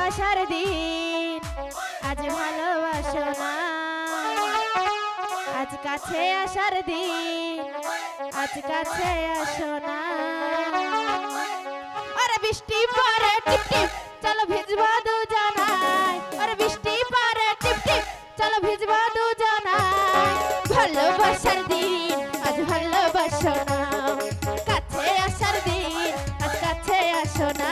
ভালোবাসার দিন আজ ভালোবাসো না, আজ কাছে আসার দিন আজ কাছে আসো না। আরে বৃষ্টি পড়ে টিপ টিপ চলো ভিজবো দুজনায়, আরে বৃষ্টি পড়ে টিপ টিপ চলো ভিজবো দুজনায়। ভালোবাসার দিন আজ ভালোবাসো না, কাছে আসার দিন আজ কাছে আসো না।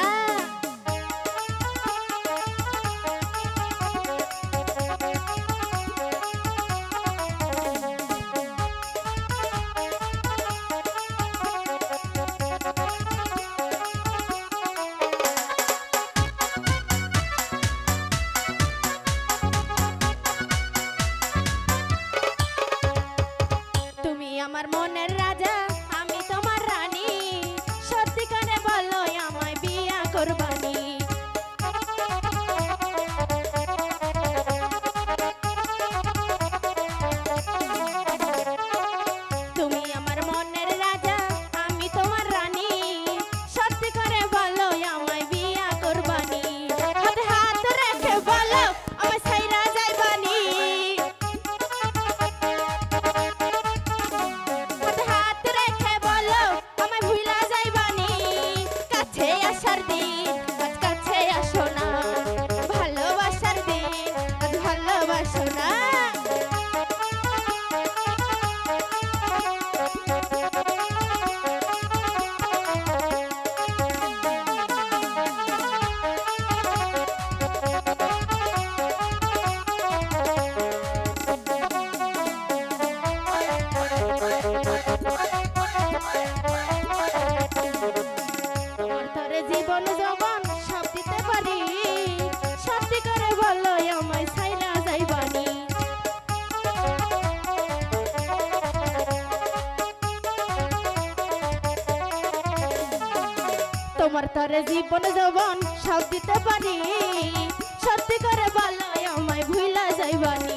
আমার মনের রাজা আমি তোমার রানী, সত্যিকারে বলো আমায় বিয়া করবানি। তুমি আমার মনের রাজা আমি তোমার রানী, সত্যিকারে বলো আমায় বিয়া করবানি। হাতে হাত রেখে বলো আমায় ছাইরা যাইবানি। জীবন যৌবন সব দিতে পারি, সত্যি করে বলো আমায় ছাইরা যাইবানি। তোমার তরে জীবন যৌবন সব দিতে পারি, সত্যি করে বলো আমায় ভুইলা যাইবানি।